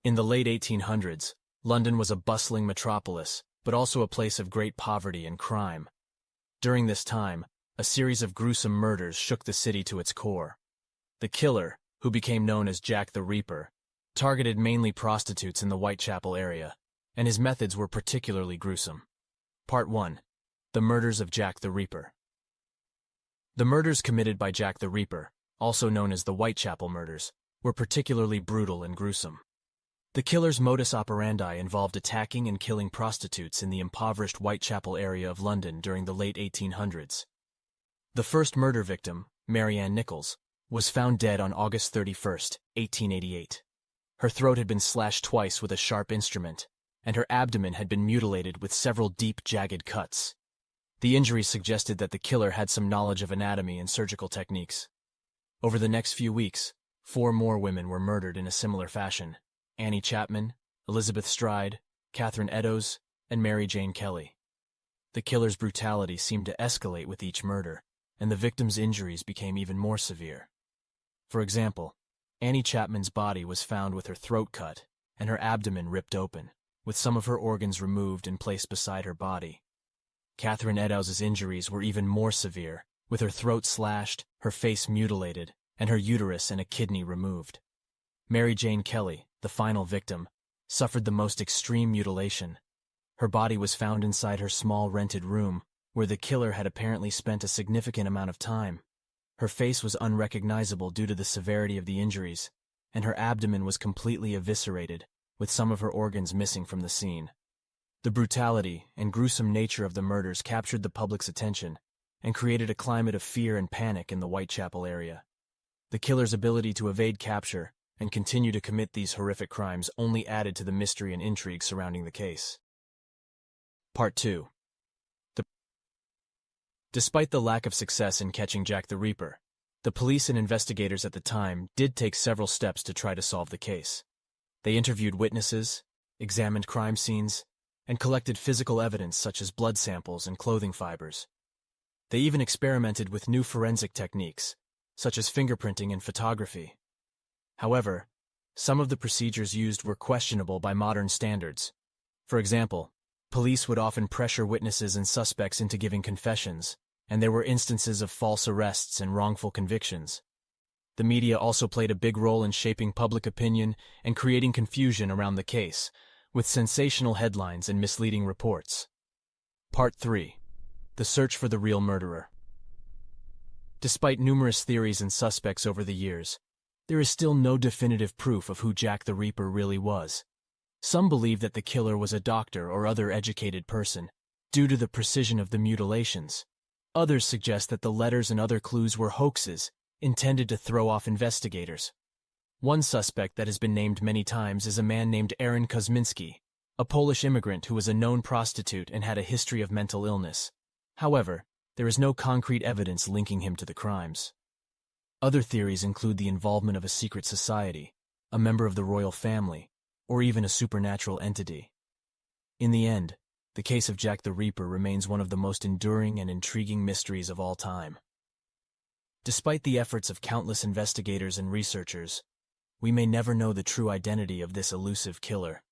In the late 1800s, London was a bustling metropolis, but also a place of great poverty and crime. During this time, a series of gruesome murders shook the city to its core. The killer, who became known as Jack the Reaper, targeted mainly prostitutes in the Whitechapel area, and his methods were particularly gruesome. Part 1. The Murders of Jack the Reaper. The murders committed by Jack the Reaper, also known as the Whitechapel murders, were particularly brutal and gruesome. The killer's modus operandi involved attacking and killing prostitutes in the impoverished Whitechapel area of London during the late 1800s. The first murder victim, Mary Ann Nichols, was found dead on August 31, 1888. Her throat had been slashed twice with a sharp instrument, and her abdomen had been mutilated with several deep, jagged cuts. The injuries suggested that the killer had some knowledge of anatomy and surgical techniques. Over the next few weeks, 4 more women were murdered in a similar fashion: Annie Chapman, Elizabeth Stride, Catherine Eddowes, and Mary Jane Kelly. The killer's brutality seemed to escalate with each murder, and the victim's injuries became even more severe. For example, Annie Chapman's body was found with her throat cut and her abdomen ripped open, with some of her organs removed and placed beside her body. Catherine Eddowes' injuries were even more severe, with her throat slashed, her face mutilated, and her uterus and a kidney removed. Mary Jane Kelly, the final victim, suffered the most extreme mutilation. Her body was found inside her small rented room, where the killer had apparently spent a significant amount of time. Her face was unrecognizable due to the severity of the injuries, and her abdomen was completely eviscerated, with some of her organs missing from the scene. The brutality and gruesome nature of the murders captured the public's attention and created a climate of fear and panic in the Whitechapel area. The killer's ability to evade capture and continue to commit these horrific crimes only added to the mystery and intrigue surrounding the case. Part 2. Despite the lack of success in catching Jack the Reaper, the police and investigators at the time did take several steps to try to solve the case. They interviewed witnesses, examined crime scenes, and collected physical evidence such as blood samples and clothing fibers. They even experimented with new forensic techniques, such as fingerprinting and photography. However, some of the procedures used were questionable by modern standards. For example, police would often pressure witnesses and suspects into giving confessions, and there were instances of false arrests and wrongful convictions. The media also played a big role in shaping public opinion and creating confusion around the case, with sensational headlines and misleading reports. Part 3. The Search for the Real Murderer. Despite numerous theories and suspects over the years, there is still no definitive proof of who Jack the Reaper really was. Some believe that the killer was a doctor or other educated person, due to the precision of the mutilations. Others suggest that the letters and other clues were hoaxes, intended to throw off investigators. One suspect that has been named many times is a man named Aaron Kosminski, a Polish immigrant who was a known prostitute and had a history of mental illness. However, there is no concrete evidence linking him to the crimes. Other theories include the involvement of a secret society, a member of the royal family, or even a supernatural entity. In the end, the case of Jack the Reaper remains one of the most enduring and intriguing mysteries of all time. Despite the efforts of countless investigators and researchers, we may never know the true identity of this elusive killer.